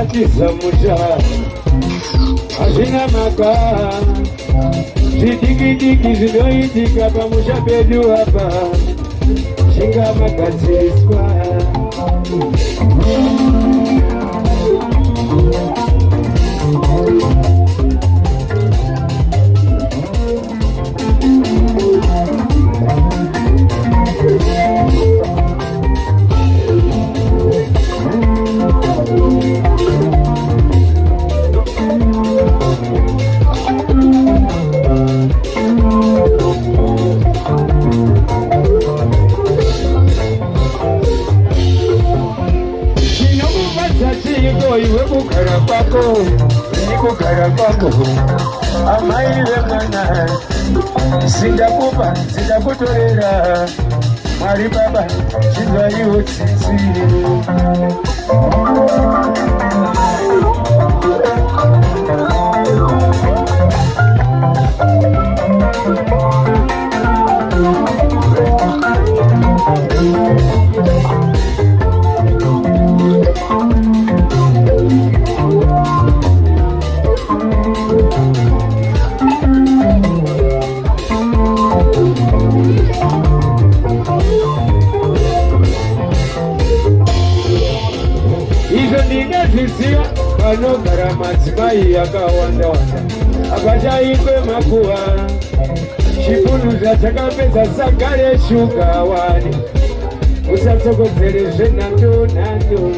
Tisamusha Ashina maka Zidiki zidoitika pamusha bedu hapa Shinga makatiswa Amaiwe mwana Sindakupa, sindakutorera Mwari baba, chizaiwo tsitsi Vanogara madzimai yakawanda wanda akachaikwe makuva chipunuza chakapedza sagare shuga wani usatsokodzere zvenhando nhando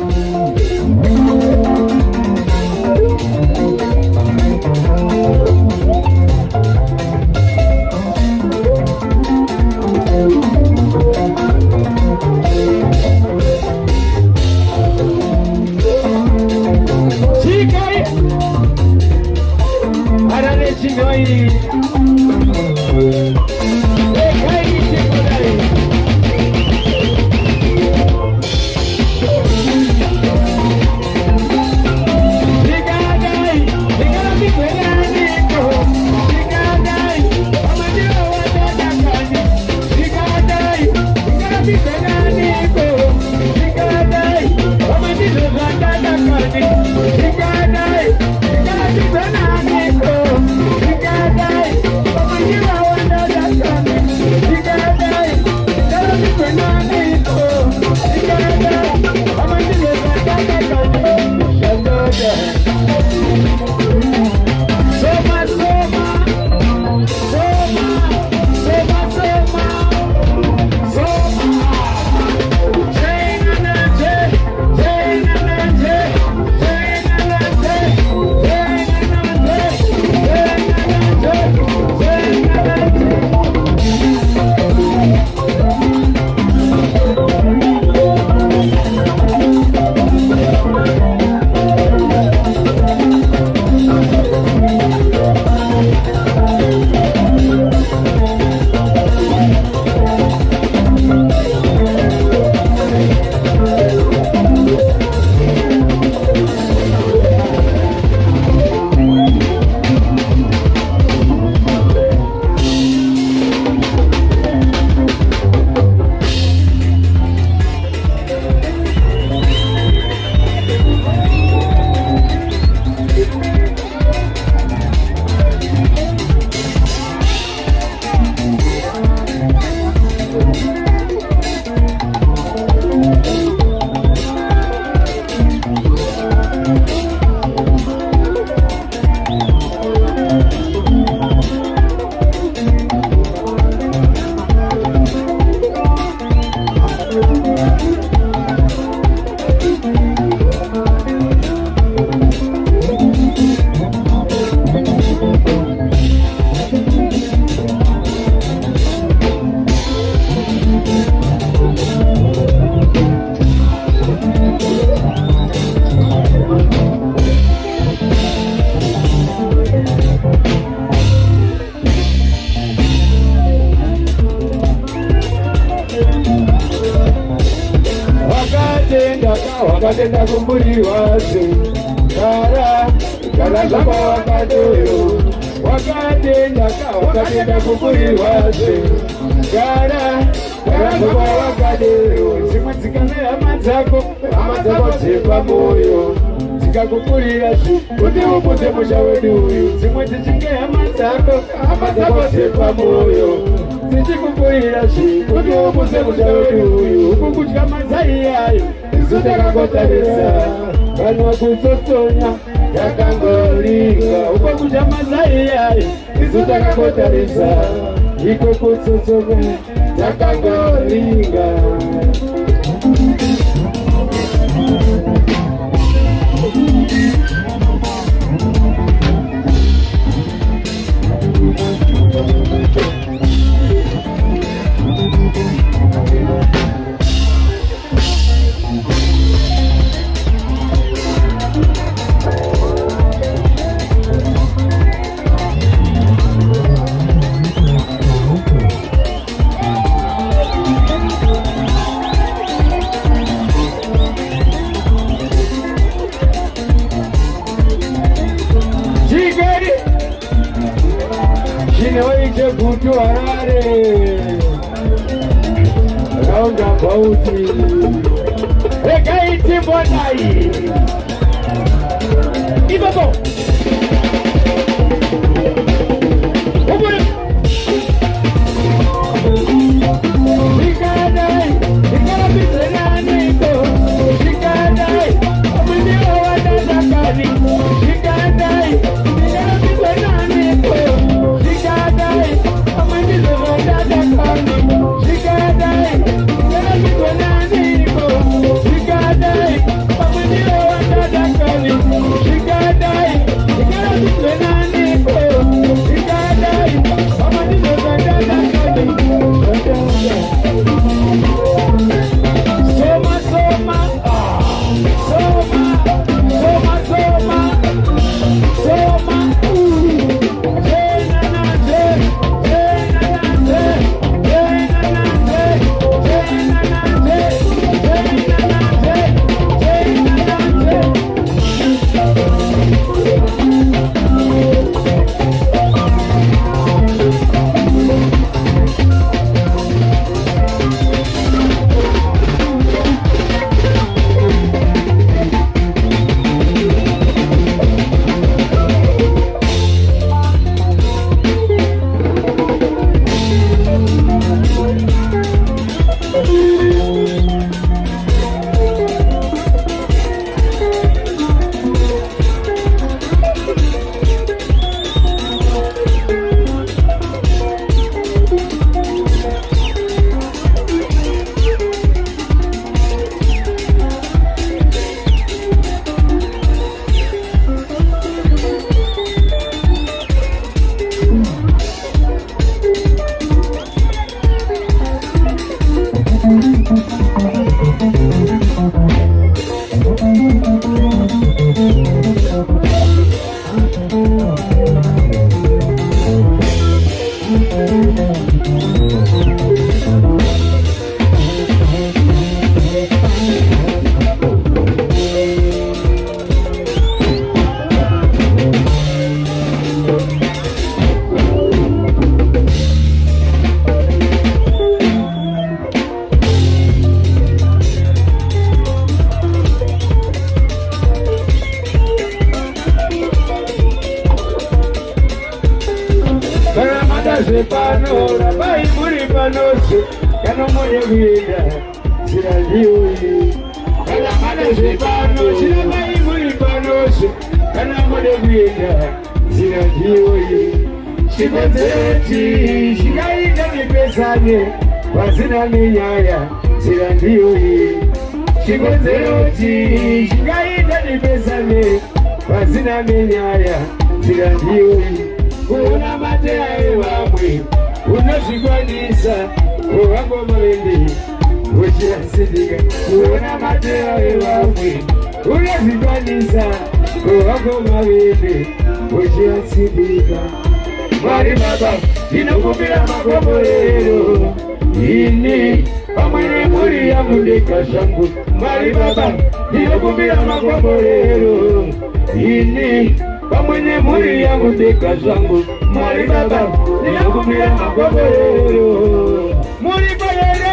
wakatenda kumburiwase kara zamba wakadoyo wakatenda kumburiwase kara zamba wakadoyo zimwe dzikamera hama dzako dzepa moyo chikakukulira kuti ubuze mushauri uyu zimwe tichingea amazako sepa moyo tichikukulira kuti ubuze mushauri uyu uku kutya mazai yayo isu takakotarisa vanhu vakutsotonya takangolinga uko kutya mazai yayo isu takakotarisa iko kutsotonya takangolinga. Kutu Harare roundabout Ekaiti Bonai Ibabo Shikadai Shikarabisenaniko Shikadai Amaniwa Wadadakani Shikadai Shikarabisenaniko Shikadai Pano, Rabai Muri Panosu, Kanamoya Vida, Siraliui, Kalamada Sepano, Sirabai Muri Panosu, Kanamoya Vida, Siraliui, Shiboteti, Shigaida Nipesane, Wasina Minyaya, Siraliui, Shiboteti, Shigaida Nipesane, Wasina Minyaya, Siraliui. Una matea wamwe unazikwanisa uwango mawende uchiasidika. Una matea wamwe unazikwanisa uwango mawende uchiasidika. Mwari baba inokupira makomborero ini pamwene muri ya mundeka shangu. Mwari baba inokupira makomborero ini pamwene muri ya mundeka zangu. Mwari baba ninakumbia makomborero muri bayere.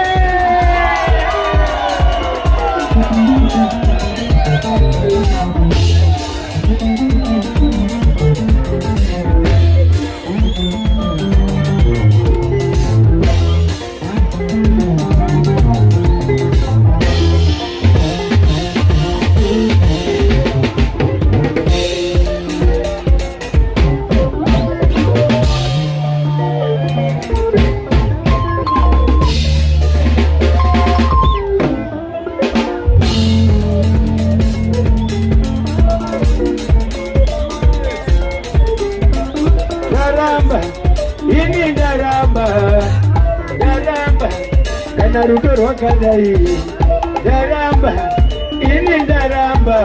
kana rudo rwakadai ndaramba ini ndaramba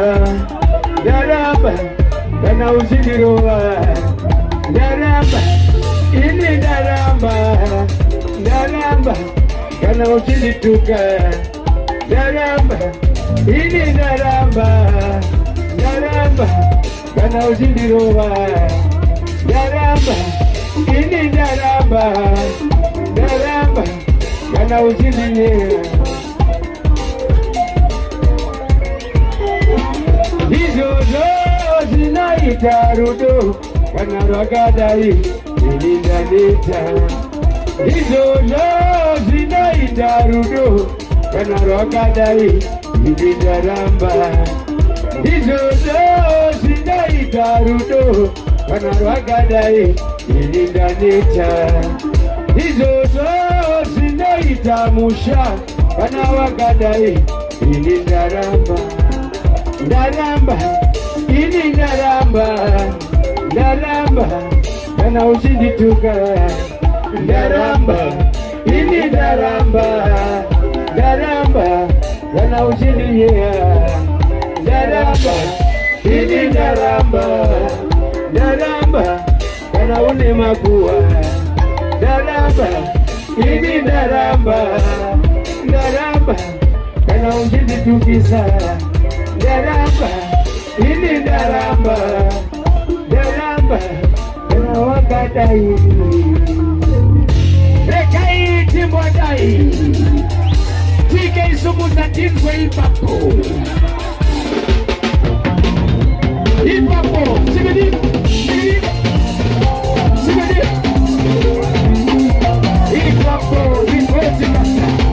kana uchindirova ndaramba ini ndaramba kana uchindituka ndaramba ini ndaramba kana uchindirova ndaramba ini ndaramba kana uchindinyera izozo zinaita rudo kana rwakadai ini ndaneta izozo zinaita rudo kana rwakadai ini ndaramba izozo zinaita rudo kana rwakadai ini ndaneta izozo zinaita musha kana wakadai ini ndaramba ini ndaramba kana uchindituka ndaramba ini ndaramba kana uchindinyea ndaramba ini ndaramba kana unemakuwa ndaramba ini ndaramba kana uchinditukisa ndaramba ini ndaramba kana wakadai rekai timbwadai tike isumuza tinzwe ipapo sigidi ipapo ikwezi kasa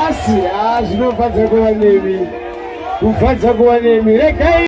basi zvinofadza kuva nemi, kufadza kuva nemi. Regai